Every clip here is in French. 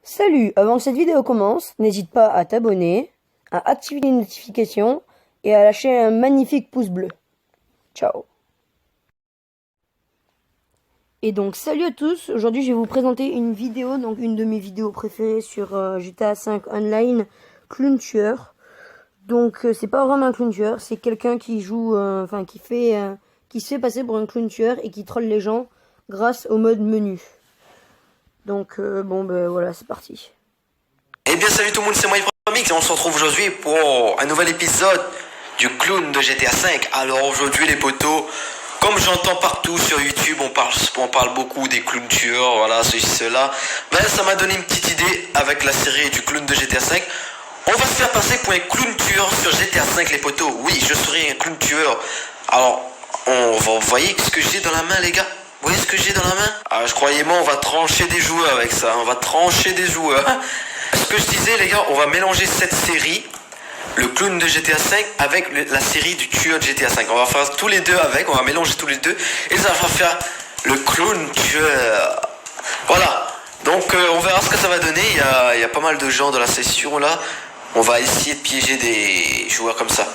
Salut, avant que cette vidéo commence, n'hésite pas à t'abonner, à activer les notifications et à lâcher un magnifique pouce bleu. Ciao. Et donc salut à tous, aujourd'hui je vais vous présenter une vidéo, donc une de mes vidéos préférées sur GTA V Online, Clown Tueur. Donc c'est pas vraiment un clown tueur, c'est quelqu'un qui joue, qui se fait passer pour un clown tueur et qui troll les gens grâce au mode menu. Donc voilà, c'est parti. Eh bien salut tout le monde, c'est moi Mix et on se retrouve aujourd'hui pour un nouvel épisode du clown de GTA V. Alors aujourd'hui les potos, comme j'entends partout sur YouTube, on parle beaucoup des clowns tueurs, voilà, ceci, cela. Ben ça m'a donné une petite idée avec la série du clown de GTA V. On va se faire passer pour un clown tueur sur GTA V les potos. Oui, je serai un clown tueur. Alors, vous voyez ce que j'ai dans la main les gars? Vous voyez ce que j'ai dans la main? Ah, je croyais-moi, on va trancher des joueurs avec ça. On va trancher des joueurs. Ce que je disais, les gars, on va mélanger cette série, le clown de GTA V, avec la série du tueur de GTA V. On va faire tous les deux avec, on va mélanger tous les deux. Et ça va faire le clown tueur. Voilà. Donc, on verra ce que ça va donner. Il y a pas mal de gens dans la session, là. On va essayer de piéger des joueurs comme ça.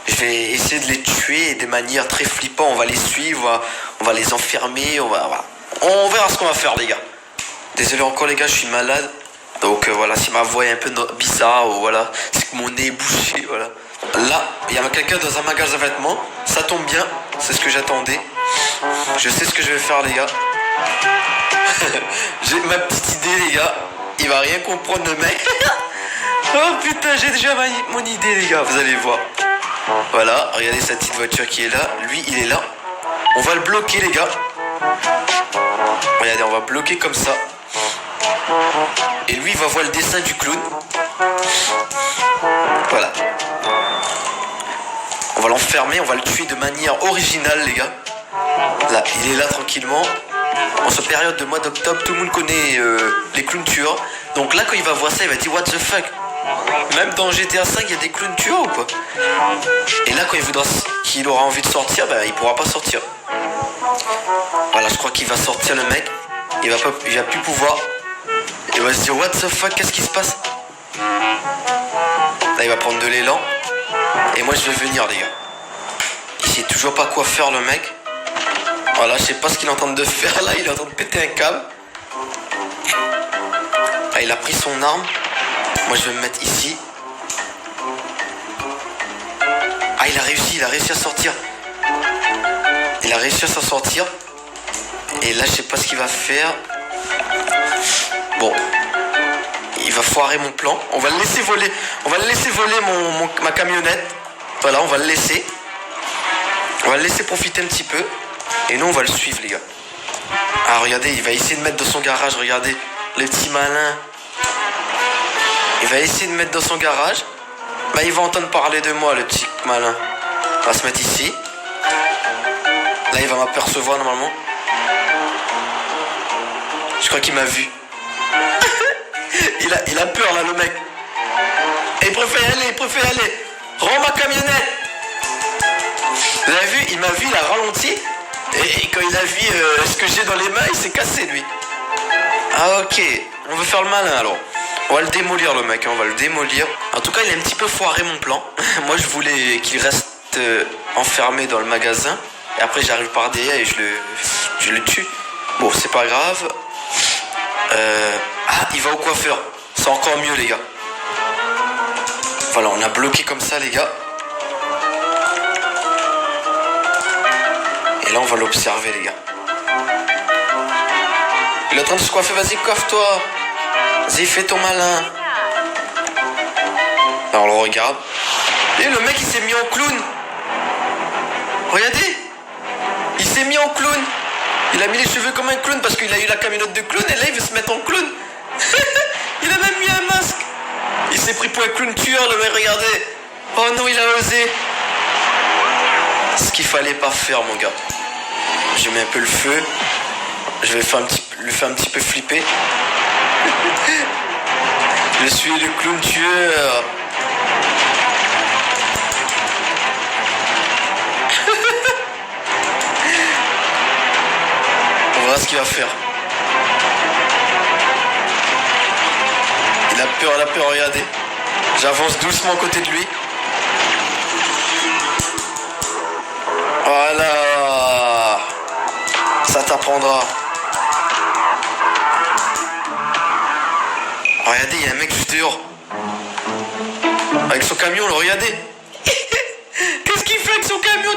Je vais essayer de les tuer de manière très flippante. On va les suivre, on va les enfermer. On verra ce qu'on va faire, les gars. Désolé encore, les gars, je suis malade. Donc voilà, si ma voix est un peu bizarre, voilà, c'est que mon nez est bouché, voilà. Là, il y a quelqu'un dans un magasin de vêtements. Ça tombe bien, c'est ce que j'attendais. Je sais ce que je vais faire, les gars. J'ai ma petite idée, les gars. Il va rien comprendre, le mec. Oh putain, j'ai déjà mon idée, les gars, vous allez voir. Voilà, regardez cette petite voiture qui est là. Lui, il est là. On va le bloquer, les gars. Regardez, on va bloquer comme ça. Et lui, il va voir le dessin du clown. Voilà. On va l'enfermer, on va le tuer de manière originale, les gars. Là, il est là tranquillement. En cette période de mois d'octobre, tout le monde connaît les clowns tueurs. Donc là, quand il va voir ça, il va dire what the fuck. Même dans GTA V, il y a des clowns tueurs ou quoi? Et là, quand qu'il aura envie de sortir, ben, il pourra pas sortir. Voilà, je crois qu'il va sortir le mec. Il va plus pouvoir. Il va se dire what the fuck, qu'est-ce qui se passe? Là, il va prendre de l'élan. Et moi, je vais venir, les gars. Il sait toujours pas quoi faire, le mec. Voilà, je sais pas ce qu'il est en train de faire là. Il est en train de péter un câble. Ah, il a pris son arme. Moi, je vais me mettre ici. Ah, il a réussi à sortir. Il a réussi à s'en sortir. Et là, je sais pas ce qu'il va faire. Bon. Il va foirer mon plan. On va le laisser voler. On va le laisser voler ma camionnette. Voilà, on va le laisser. On va le laisser profiter un petit peu. Et nous, on va le suivre, les gars. Ah, regardez, il va essayer de mettre dans son garage. Regardez, le petit malin. Il va essayer de mettre dans son garage. Bah, il va entendre parler de moi, le petit malin. On va se mettre ici. Là, il va m'apercevoir normalement. Je crois qu'il m'a vu. il a peur, là, le mec. Et il préfère y aller. Rends ma camionnette. Vous avez vu, il m'a vu, il a ralenti. Et quand il a vu ce que j'ai dans les mains, il s'est cassé, lui. Ah, ok. On veut faire le malin, alors. On va le démolir, le mec, on va le démolir. En tout cas, il a un petit peu foiré mon plan. Moi, je voulais qu'il reste enfermé dans le magasin. Et après, j'arrive par derrière et je le tue. Bon, c'est pas grave. Ah, il va au coiffeur. C'est encore mieux, les gars. Voilà, on a bloqué comme ça, les gars. Et là, on va l'observer, les gars. Il est en train de se coiffer, vas-y, coiffe-toi. Vas-y, fais ton malin. Alors, on le regarde. Et le mec, il s'est mis en clown. Regardez. Il s'est mis en clown. Il a mis les cheveux comme un clown parce qu'il a eu la camionnette de clown. Et là, il veut se mettre en clown. Il a même mis un masque. Il s'est pris pour un clown tueur, le mec, regardez. Oh non, il a osé. Ce qu'il fallait pas faire, mon gars. Je mets un peu le feu. Je vais le faire un petit peu flipper. Je suis le clown tueur. On verra ce qu'il va faire. elle a peur, regardez. J'avance doucement à côté de lui. Voilà. Ça t'apprendra. Regardez, il y a un mec juste dehors. Avec son camion, là, regardez. Qu'est-ce qu'il fait avec son camion?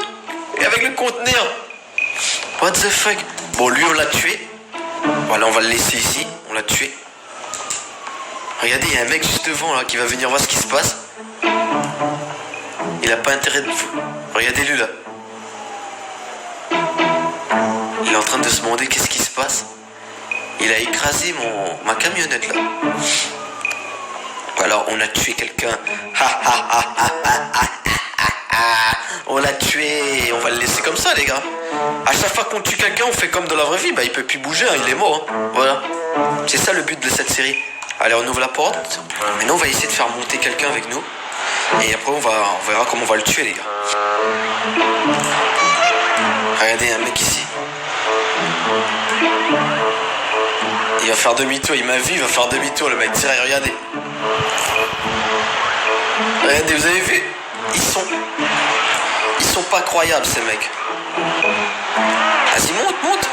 Et avec le conteneur? What the fuck? Bon, lui, on l'a tué. Voilà, on va le laisser ici. On l'a tué. Regardez, il y a un mec juste devant, là, qui va venir voir ce qui se passe. Il a pas intérêt de... Regardez-lui, là. Il est en train de se demander qu'est-ce qui se passe. Il a écrasé ma camionnette, là. Alors, on a tué quelqu'un. On l'a tué. On va le laisser comme ça, les gars. À chaque fois qu'on tue quelqu'un, on fait comme dans la vraie vie. Bah, il peut plus bouger, hein, il est mort. Hein. Voilà. C'est ça le but de cette série. Allez, on ouvre la porte. Maintenant, on va essayer de faire monter quelqu'un avec nous. Et après, on verra comment on va le tuer, les gars. Regardez, il y a un mec ici. Il va faire demi-tour. Il m'a vu, il va faire demi-tour, le mec. Tiens, regardez. Regardez, vous avez vu? Ils sont pas croyables, ces mecs. Vas-y, monte.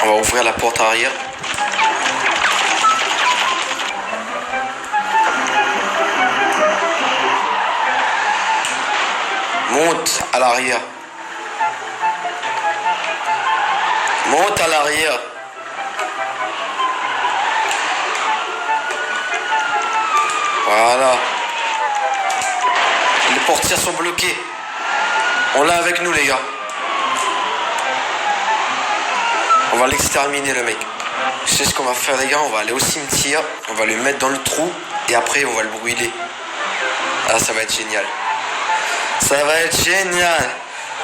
On va ouvrir la porte arrière. Monte à l'arrière. Monte à l'arrière. Voilà. Les portières sont bloquées. On l'a avec nous, les gars. On va l'exterminer, le mec. Je sais ce qu'on va faire, les gars. On va aller au cimetière. On va le mettre dans le trou. Et après, on va le brûler. Ah, ça va être génial. Ça va être génial.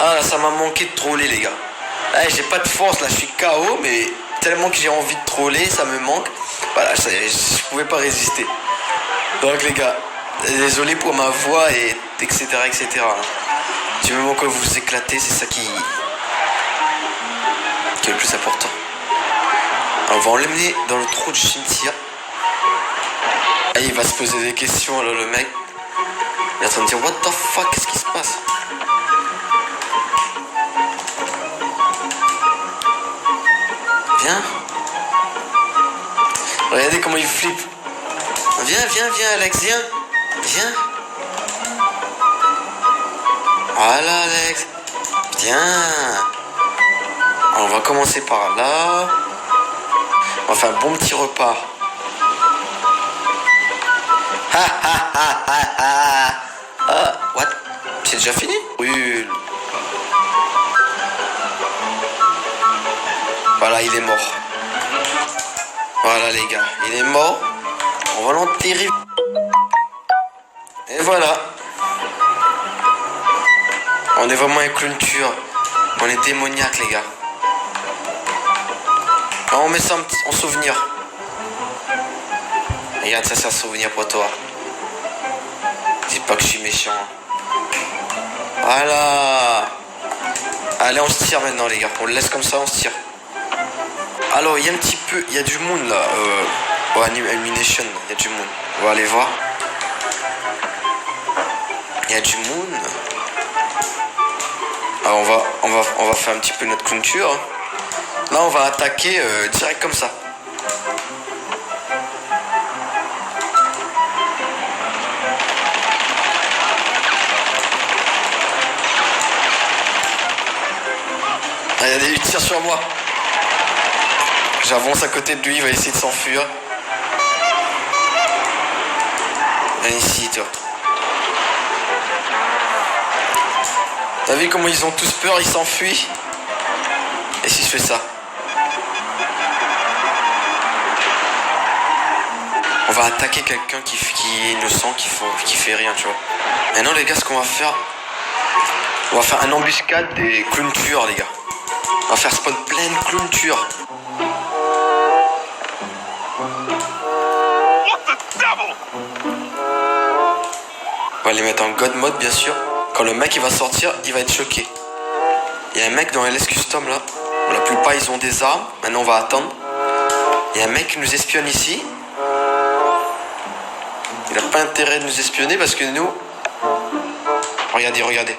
Ah, là, ça m'a manqué de troller, les gars. Ah, j'ai pas de force, là. Je suis KO, mais tellement que j'ai envie de troller, ça me manque. Voilà, je pouvais pas résister. Donc, les gars, désolé pour ma voix et etc. Du moment que vous vous éclatez, c'est ça qui est le plus important. Alors, on va l'emmener dans le trou du cimetière. Ah, il va se poser des questions, alors le mec. Il est en train de dire what the fuck, qu'est-ce qui se passe? Viens. Regardez comment il flippe. Viens Alex, viens. Voilà Alex. Viens. Alors, on va commencer par là. On va faire un bon petit repas. Ah, what? C'est déjà fini? Oui. Voilà, il est mort. Voilà les gars, il est mort. On va l'enterrer. Et voilà. On est vraiment un clown tueur. On est démoniaque, les gars. Alors, on met ça en souvenir. Regarde, ça c'est un souvenir pour toi. Dis pas que je suis méchant. Voilà. Allez, on se tire maintenant, les gars. On le laisse comme ça, on se tire. Alors, il y a un petit peu... Il y a du monde, là. Elimination, il y a du monde. On va aller voir. Il y a du monde. Alors, on va faire un petit peu notre clôture. Là, on va attaquer direct comme ça. Regardez, il tire sur moi. J'avance à côté de lui, il va essayer de s'enfuir. Viens ici, toi. T'as vu comment ils ont tous peur, ils s'enfuient? Et si je fais ça? On va attaquer quelqu'un qui est innocent, qui fait rien, tu vois. Maintenant, les gars, ce qu'on va faire... On va faire un embuscade des clowns tueurs, les gars. On va faire spawn plein de clowns tueurs. On va les mettre en God mode, bien sûr. Quand le mec il va sortir, il va être choqué. Il y a un mec dans LS Custom là. La plupart ils ont des armes. Maintenant on va attendre. Il y a un mec qui nous espionne ici. Il n'a pas intérêt de nous espionner parce que nous... Regardez, regardez.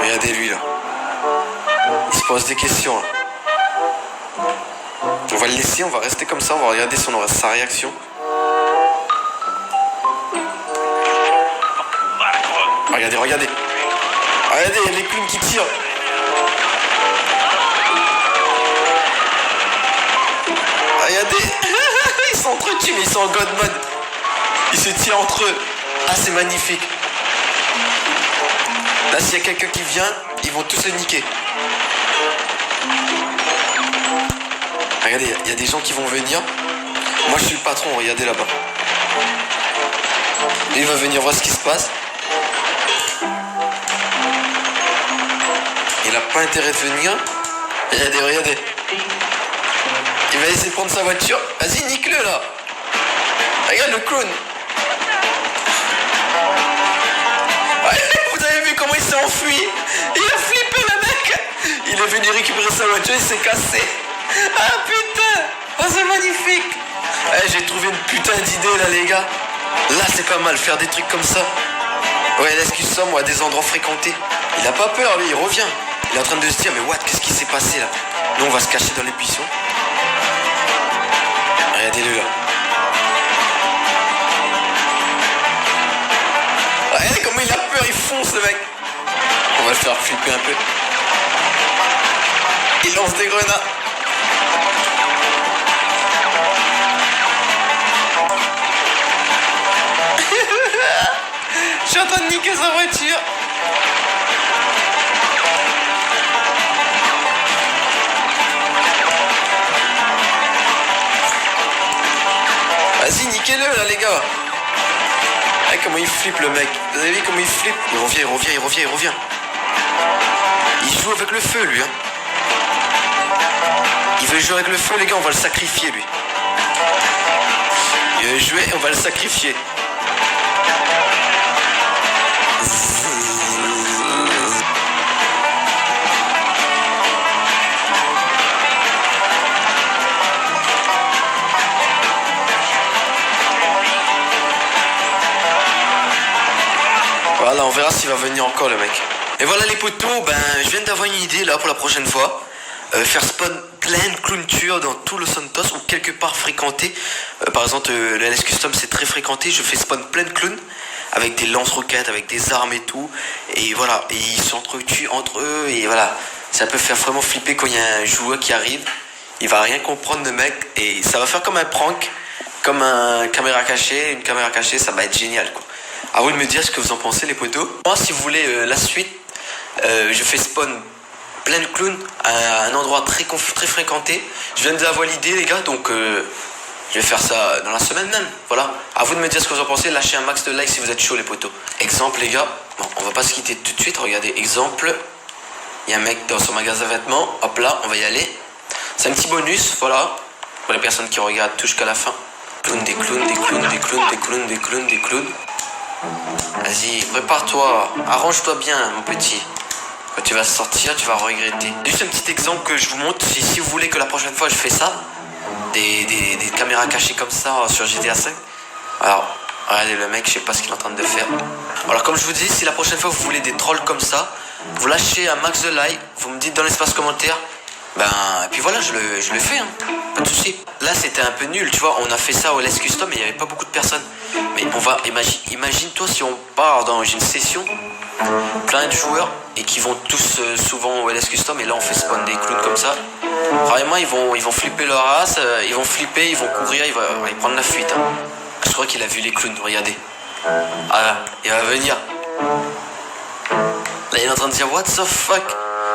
Regardez lui là. Il se pose des questions là. On va le laisser, on va rester comme ça, on va regarder sa réaction. Regardez, regardez. Regardez, il y a les clowns qui tirent. Regardez. Ils s'entretuent, mais ils sont en god mode. Ils se tirent entre eux. Ah, c'est magnifique. Là, s'il y a quelqu'un qui vient, ils vont tous le niquer. Regardez, il y a des gens qui vont venir. Moi, je suis le patron, regardez là-bas. Et il va venir voir ce qui se passe. Il n'a pas intérêt de venir. Regardez, regardez. Il va essayer de prendre sa voiture. Vas-y, nique-le là. Regarde le clown. Vous avez vu comment il s'est enfui? Il a flippé le mec. Il est venu récupérer sa voiture, il s'est cassé. Ah putain. Oh, c'est magnifique. J'ai trouvé une putain d'idée là les gars. Là c'est pas mal, faire des trucs comme ça. Ouais, l'excuse-somme, à des endroits fréquentés. Il a pas peur lui, il revient. Il est en train de se dire mais what, qu'est-ce qui s'est passé là? Nous on va se cacher dans les buissons. Regardez-le là. Regardez comment il a peur, il fonce le mec. On va le faire flipper un peu. Il lance des grenades. Je suis en train de niquer sa voiture. Vas-y, niquez-le là les gars. Ah, comment il flippe le mec. Vous avez vu comment il flippe? Il revient, il revient, il revient, il revient. Il joue avec le feu lui hein. Il veut jouer avec le feu les gars, on va le sacrifier lui. Il veut jouer, on va le sacrifier. Voilà, on verra s'il va venir encore le mec. Et voilà les potos, ben je viens d'avoir une idée là pour la prochaine fois. Faire spawn plein de clowntures dans tout Los Santos ou quelque part fréquenté. Par exemple, le LS Custom c'est très fréquenté. Je fais spawn plein de clowns avec des lance-roquettes, avec des armes et tout. Et voilà, et ils s'entretuent entre eux. Et voilà, ça peut faire vraiment flipper quand il y a un joueur qui arrive. Il va rien comprendre le mec. Et ça va faire comme un prank, comme une caméra cachée, ça va être génial quoi. À vous de me dire ce que vous en pensez les potos. Moi si vous voulez la suite, je fais spawn plein de clowns à un endroit très fréquenté. Je viens d'avoir l'idée les gars, donc je vais faire ça dans la semaine même. Voilà, à vous de me dire ce que vous en pensez. Lâchez un max de likes si vous êtes chaud les potos. Exemple les gars, bon, on va pas se quitter tout de suite. Regardez, exemple, il y a un mec dans son magasin de vêtements. Hop là, on va y aller. C'est un petit bonus, voilà, pour les personnes qui regardent tout jusqu'à la fin. Clowns, des clowns, des clowns, des clowns, des clowns, des clowns, des clowns. Vas-y, prépare-toi, arrange-toi bien mon petit. Quand tu vas sortir, tu vas regretter. Juste un petit exemple que je vous montre, si vous voulez que la prochaine fois je fais ça, des caméras cachées comme ça sur GTA 5. Alors, regardez le mec, je sais pas ce qu'il est en train de faire. Alors comme je vous dis, si la prochaine fois vous voulez des trolls comme ça, vous lâchez un max de like, vous me dites dans l'espace commentaire. Ben, et puis voilà, je le fais, hein. Pas de soucis. Là, c'était un peu nul, tu vois. On a fait ça au LS Custom et il n'y avait pas beaucoup de personnes. Mais on va, imagine-toi si on part dans une session, plein de joueurs et qui vont tous souvent au LS Custom et là on fait spawn des clowns comme ça. Vraiment, ils vont flipper leur race, ils vont flipper, ils vont courir, ils vont prendre la fuite. Hein. Je crois qu'il a vu les clowns, regardez. Ah, il va venir. Là, il est en train de dire what the fuck.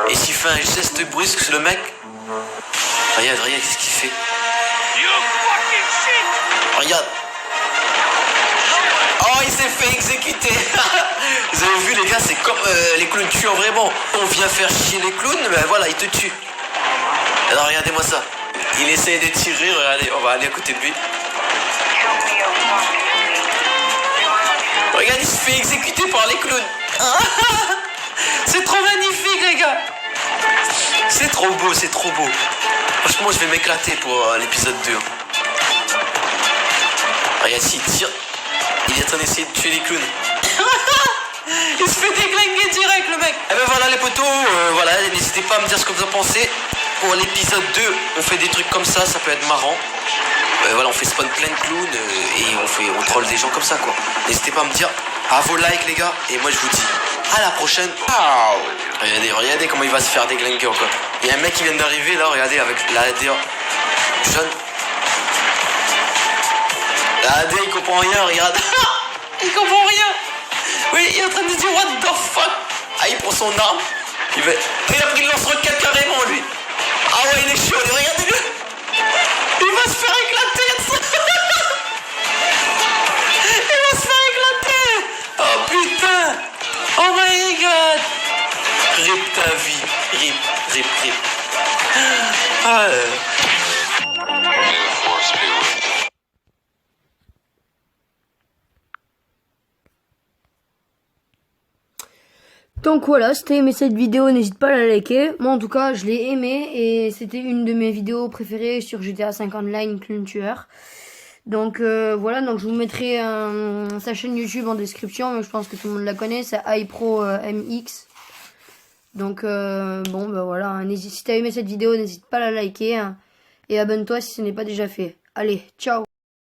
Et s'il fait un geste brusque, le mec. Regarde, qu'est-ce qu'il fait. Regarde. Oh, il s'est fait exécuter. Vous avez vu les gars, c'est comme les clowns tuent vraiment. On vient faire chier les clowns, ben voilà, ils te tuent. Alors regardez-moi ça. Il essaie de tirer, regardez, on va aller à côté de lui. Regarde, il se fait exécuter par les clowns. C'est trop magnifique les gars. C'est trop beau, c'est trop beau. Franchement, je vais m'éclater pour l'épisode 2. Regarde, s'il tire, il est en train d'essayer de tuer les clowns. Il se fait déglinguer direct, le mec. Et ben voilà les potos, voilà, n'hésitez pas à me dire ce que vous en pensez. Pour l'épisode 2, on fait des trucs comme ça peut être marrant. Voilà, on fait spawn plein de clowns et on troll des gens comme ça, quoi. N'hésitez pas à me dire, à vos likes, les gars. Et moi, je vous dis à la prochaine. Regardez comment il va se faire déglinguer encore. Il y a un mec qui vient d'arriver là, regardez, avec la ADA jaune. La ADA, il comprend rien, regarde. Il comprend rien. Oui, il est en train de dire what the fuck. Ah, il prend son arme. Il a pris le lance-roquette carrément, lui. Ah ouais, il est chaud, regardez-le. Il va se faire éclater. Il va se faire éclater. Oh putain. Oh my god. Rip ta vie. Rip. Ah Donc voilà, si t'as aimé cette vidéo, n'hésite pas à la liker. Moi en tout cas, je l'ai aimé et c'était une de mes vidéos préférées sur GTA 5 Online Clown Tueur. Donc voilà, donc je vous mettrai sa chaîne YouTube en description, mais je pense que tout le monde la connaît, c'est iPro MX. Donc bon bah voilà, si t'as aimé cette vidéo, n'hésite pas à la liker hein, et abonne-toi si ce n'est pas déjà fait. Allez, ciao.